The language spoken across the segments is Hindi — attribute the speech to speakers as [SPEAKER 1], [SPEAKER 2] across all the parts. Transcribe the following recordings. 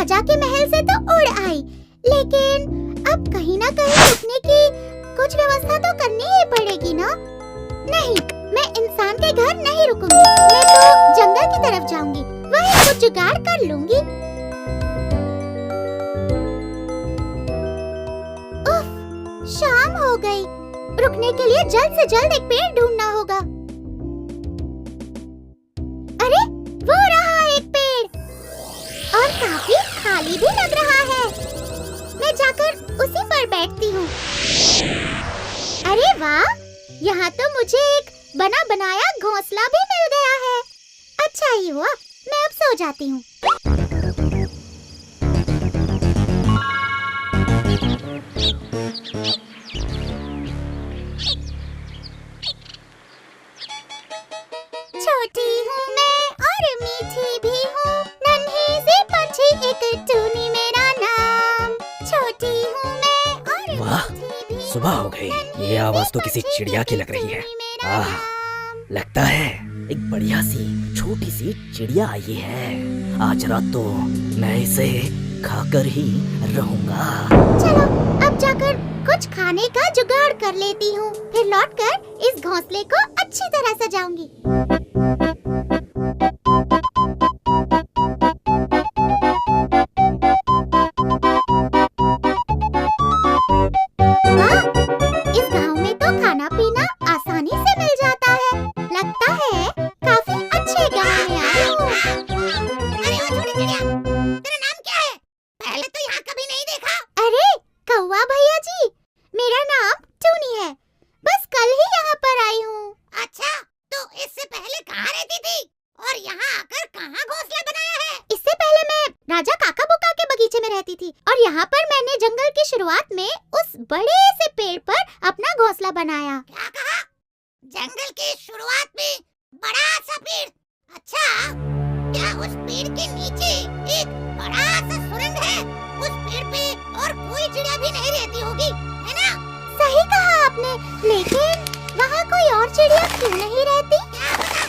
[SPEAKER 1] राजा के महल से तो उड़ आई, लेकिन अब कहीं ना कहीं रुकने की कुछ व्यवस्था तो करनी ही पड़ेगी ना। नहीं, मैं इंसान के घर नहीं रुकूंगी, मैं तो जंगल की तरफ जाऊंगी, वहीं कुछ जुगाड़ कर लूंगी। उफ, शाम हो गई, रुकने के लिए जल्द से जल्द एक पेड़ ढूंढना होगा। अरे, वो रहा एक पेड़ और काफी खाली भी लग रहा है। मैं जाकर उसी पर बैठती हूँ। अरे वाह, यहाँ तो मुझे एक बना बनाया घोंसला भी मिल गया है। अच्छा ही हुआ, मैं अब सो जाती हूँ। छोटी हूँ मैं और मीठी भी हूँ, नन्ही सी पंछी एक टूनी मेरा नाम। छोटी हूँ मैं और
[SPEAKER 2] वाह,
[SPEAKER 1] मीठी भी
[SPEAKER 2] सुबह हो गई। ये आवाज तो किसी चिड़िया की लग रही है। आह, लगता है एक बढ़िया सी छोटी सी चिड़िया आई है। आज रात तो मैं इसे खाकर ही रहूंगा।
[SPEAKER 1] चलो अब जाकर कुछ खाने का जुगाड़ कर लेती हूँ, फिर लौटकर इस घोंसले को अच्छी तरह सजाऊंगी। वाह, इस गांव में तो खाना पीना आसानी से मिल जाता है। लगता है काफी अच्छे गांव में आई हूँ। अरे ओ छोटी चिड़िया, तेरा नाम क्या है? पहले तो यहाँ कभी नहीं देखा। अरे कौवा भैया जी, मेरा नाम टूनी है, बस कल ही यहाँ पर आई हूँ। अच्छा, तो इससे पहले कहाँ रहती थी और यहाँ आकर कहाँ घोंसला बनाया है? इससे पहले मैं राजा काका बुका के बगीचे में रहती थी और यहाँ पर मैंने जंगल की शुरुआत में उस बड़े से पेड़ पर अपना घोंसला बनाया। क्या कहा? जंगल की शुरुआत में बड़ा सा पेड़? अच्छा, क्या उस पेड़ के नीचे एक बड़ा सा सुरंग है? उस पेड़ पे और कोई चिड़िया भी नहीं रहती होगी, है ना? सही कहा आपने, लेकिन वहाँ कोई और चिड़िया क्यों नहीं रहती? क्या पता,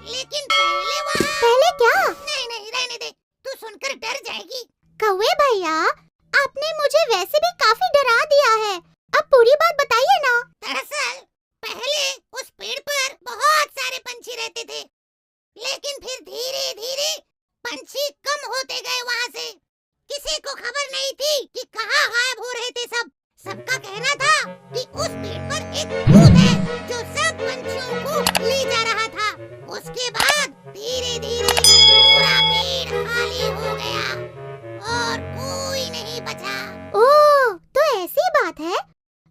[SPEAKER 1] लेकिन पहले क्या? नहीं, रहने दे, तू सुनकर डर जाएगी। कौवे भैया, आपने मुझे वैसे भी काफी डरा दिया है, अब पूरी बात बताइए ना। दरअसल पहले उस पेड़ पर बहुत सारे पंछी रहते थे, लेकिन फिर धीरे धीरे पंछी कम होते गए वहाँ से। किसी को खबर नहीं थी कि कहाँ गायब हो रहे थे सब। सबका कहना था कि उस पेड़ पर एक भूत है जो सब पंछियों को ले जा रहा था। उसके बाद धीरे धीरे पूरा पेड़ खाली हो गया और कोई नहीं बचा। ओह, तो ऐसी बात है।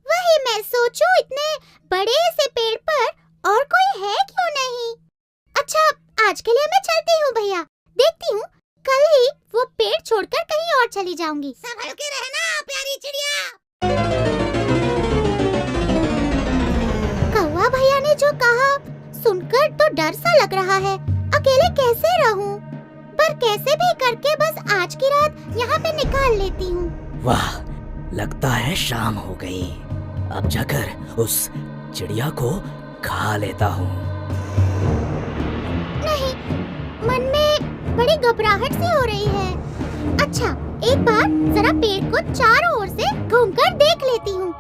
[SPEAKER 1] वही मैं सोचूं, इतने बड़े से पेड़ पर और कोई है क्यों नहीं। अच्छा, आज के लिए मैं चलती हूँ भैया, देखती हूँ कल ही वो पेड़ छोड़कर कहीं और चली जाऊंगी। संभल के रहना प्यारी चिड़िया। कौवा भैया ने जो कहा सुनकर तो डर सा लग रहा है। अकेले कैसे रहूं? पर कैसे भी करके बस आज की रात यहाँ पे निकाल लेती हूँ।
[SPEAKER 2] वाह, लगता है शाम हो गई। अब जाकर उस चिड़िया को खा लेता हूँ।
[SPEAKER 1] नहीं, मन में बड़ी घबराहट सी हो रही है। अच्छा, एक बार जरा पेड़ को चारों ओर से घूमकर देख लेती हूँ।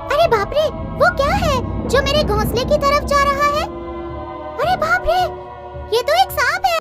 [SPEAKER 1] अरे बाप रे, वो क्या है जो मेरे घोंसले की तरफ जा रहा है? अरे बाप रे, ये तो एक सांप है।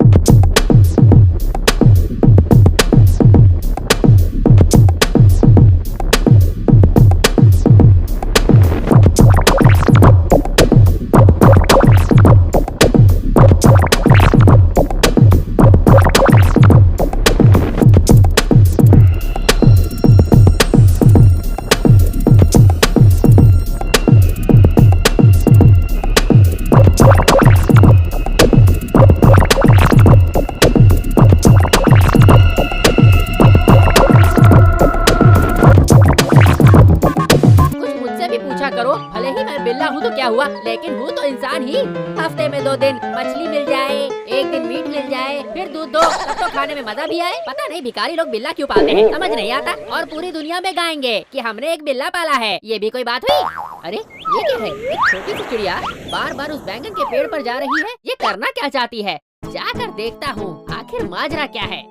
[SPEAKER 3] करो, भले ही मैं बिल्ला हूँ तो क्या हुआ, लेकिन हूँ तो इंसान ही। हफ्ते में 2 दिन मछली मिल जाए, 1 दिन मीट मिल जाए, फिर दूध दो, तब तो खाने में मजा भी आए। पता नहीं भिखारी लोग बिल्ला क्यों पालते हैं, समझ नहीं आता। और पूरी दुनिया में गाएंगे कि हमने एक बिल्ला पाला है, ये भी कोई बात हुई? अरे ये क्या है? एक छोटी सी चिड़िया बार बार उस बैंगन के पेड़ पर जा रही है। ये करना क्या चाहती है? जाकर देखता हूँ आखिर माजरा क्या है।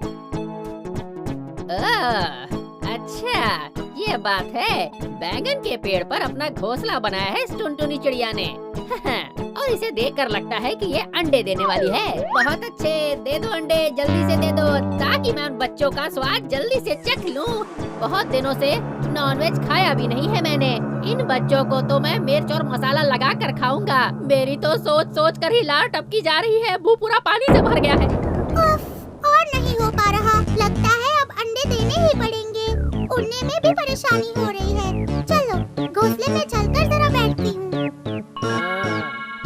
[SPEAKER 3] अच्छा ये बात है, बैंगन के पेड़ पर अपना घोंसला बनाया है इस टुनटुनी चिड़िया ने। और इसे देखकर लगता है कि ये अंडे देने वाली है। बहुत अच्छे, दे दो अंडे, जल्दी से दे दो, ताकि मैं उन बच्चों का स्वाद जल्दी से चख लूं। बहुत दिनों से नॉनवेज खाया भी नहीं है मैंने। इन बच्चों को तो मैं मिर्च और मसाला लगा कर खाऊंगा। मेरी तो सोच सोच कर ही लार टपकी जा रही है, मुंह पूरा पानी से भर गया है।
[SPEAKER 1] और नहीं हो पा रहा, लगता है अब अंडे देने ही पड़ेंगे। उड़ने में भी परेशानी हो रही है। चलो घोंसले में चलकर जरा बैठती हूँ।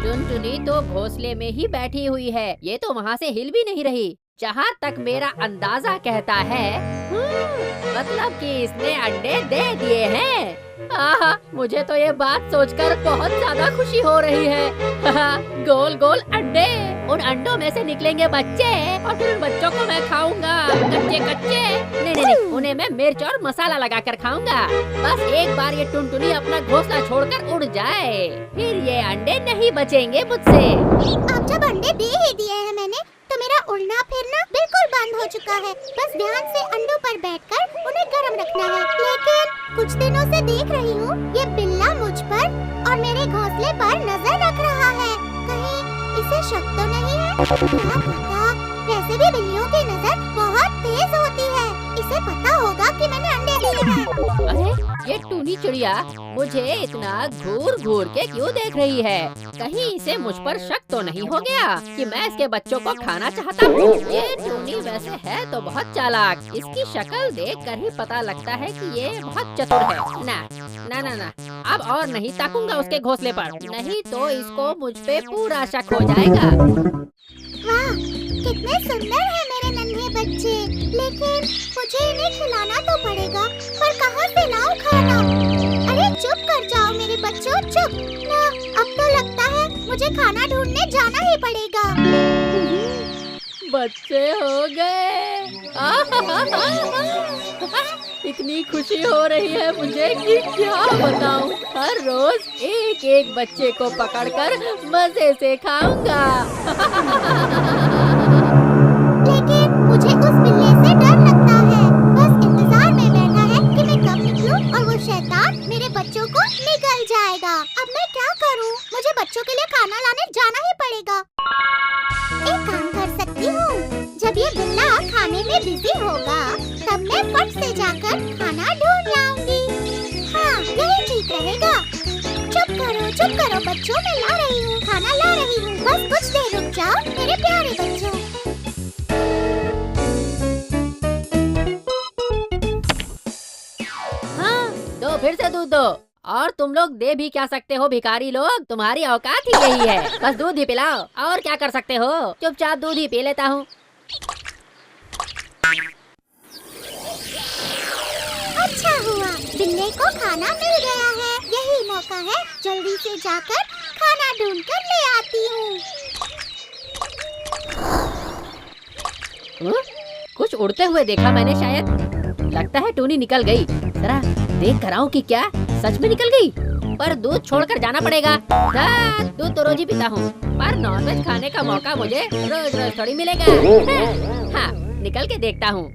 [SPEAKER 3] टुनटुनी तो घोंसले में ही बैठी हुई है, ये तो वहाँ से हिल भी नहीं रही। जहाँ तक मेरा अंदाजा कहता है, मतलब कि इसने अंडे दे दिए हैं। आहा, मुझे तो ये बात सोचकर बहुत ज्यादा खुशी हो रही है। गोल गोल अंडे, उन अंडों में से निकलेंगे बच्चे और फिर उन बच्चों को मैं खाऊंगा कच्चे कच्चे। नहीं, उन्हें मैं मिर्च और मसाला लगाकर खाऊंगा। बस एक बार ये टुनटुनी अपना घोंसला छोड़कर उड़ जाए, फिर ये अंडे नहीं बचेंगे मुझसे।
[SPEAKER 1] अब जब अंडे दे ही दिए हैं मैंने, तो मेरा उड़ना फिरना बिल्कुल बंद हो चुका है। बस ध्यान से अंडों पर बैठकर उन्हें गर्म रखना है। लेकिन कुछ दिनों से देख रही हूँ ये बिल्ला मुझ पर और मेरे घोंसले पर नजर रख रहा है। कहीं इसे शक तो नहीं है? क्या पता, वैसे भी बिल्लियों की नजर बहुत तेज होती है। इसे पता होगा कि मैंने अंडे दिए हैं।
[SPEAKER 3] अरे ये टूनी चिड़िया मुझे इतना घूर घूर के क्यों देख रही है? कहीं इसे मुझ पर शक तो नहीं हो गया कि मैं इसके बच्चों को खाना चाहता हूँ? ये टूनी वैसे है तो बहुत चालाक। इसकी शक्ल देखकर ही पता लगता है कि ये बहुत चतुर है। ना ना ना ना, अब और नहीं ताकूंगा उसके घोंसले पर, नहीं तो इसको मुझ पे पूरा शक हो जाएगा।
[SPEAKER 1] वाह, कितने सुंदर है मेरे नन्हे बच्चे। लेकिन मुझे इन्हें खिलाना तो पड़ेगा, पर कहाँ से लाऊं खाना? अरे चुप कर जाओ मेरे बच्चों, चुप ना। अब तो लगता है मुझे खाना ढूंढने जाना ही पड़ेगा।
[SPEAKER 3] बच्चे हो गए। इतनी खुशी हो रही है मुझे कि क्या बताऊं। हर रोज एक एक बच्चे को पकड़कर मजे से खाऊंगा।
[SPEAKER 1] लेकिन मुझे उस बिल्ली से डर लगता है। बस इंतजार में बैठा है कि मैं कब निकलूं और वो शैतान मेरे बच्चों को निगल जाएगा। अब मैं क्या करूं? मुझे बच्चों के लिए खाना लाने जाना ही पड़ेगा। एक काम कर सकती हूँ, जब ये बिल्ला खाने में बिजी होगा तब मैं फट से जाकर खाना ढूंढ लाऊंगी। हाँ, यही ठीक रहेगा। चुप करो बच्चों, मैं ला रही हूँ, खाना ला रही हूँ। बस कुछ देर रुक जाओ मेरे प्यारे बच्चों।
[SPEAKER 3] हाँ, दो फिर से दूध दो। और तुम लोग दे भी क्या सकते हो भिखारी लोग, तुम्हारी औकात ही यही है। बस दूध ही पिलाओ, और क्या कर सकते हो? चुपचाप दूध ही पी लेता हूँ।
[SPEAKER 1] अच्छा हुआ, बिल्ली को खाना मिल गया है। यही मौका है, जल्दी से जाकर खाना ढूंढ कर ले आती हूँ।
[SPEAKER 3] कुछ उड़ते हुए देखा मैंने शायद। लगता है टूनी निकल गई। जरा देख कर आऊं कि क्या सच में निकल गई। पर दूध छोड़कर जाना पड़ेगा। दूध तो रोज ही पीता हूँ, पर नॉनवेज खाने का मौका मुझे रोज रोज थोड़ी मिलेगा। हाँ, निकल के देखता हूँ।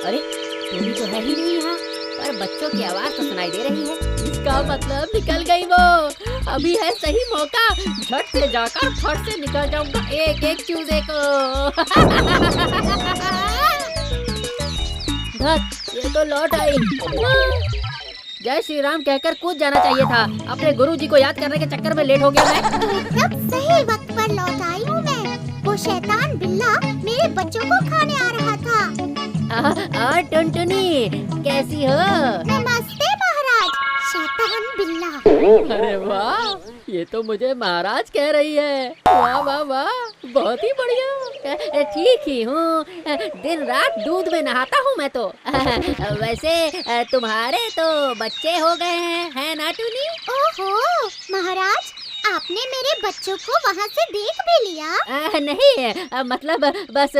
[SPEAKER 3] अरे टूनी तो है ही नहीं यहाँ, पर बच्चों की आवाज तो सुनाई दे रही है। इसका मतलब निकल गई वो। अभी है सही मौका, झट से जाकर फट से निकल जाऊंगा एक एक चूजे को। धत, ये तो लौट आई। जय श्री राम कहकर कूद जाना चाहिए था। अपने गुरुजी को याद करने के चक्कर में लेट हो गया मैं।
[SPEAKER 1] एकदम सही वक्त पर लौट आई हूँ मैं। वो शैतान बिल्ला मेरे बच्चों को खाने आ रहा था।
[SPEAKER 3] टुनटुनी कैसी हो?
[SPEAKER 1] नमस्ते महाराज। शैतान बिल्ला।
[SPEAKER 3] अरे वाह, ये तो मुझे महाराज कह रही है। वाह वाह वाह, बहुत ही बढ़िया। ठीक ही हूँ, दिन रात दूध में नहाता हूँ मैं तो। वैसे तुम्हारे तो बच्चे हो गए हैं, है ना टूनी?
[SPEAKER 1] ओहो महाराज, आपने मेरे बच्चों को वहाँ से देख भी लिया?
[SPEAKER 3] नहीं, मतलब बस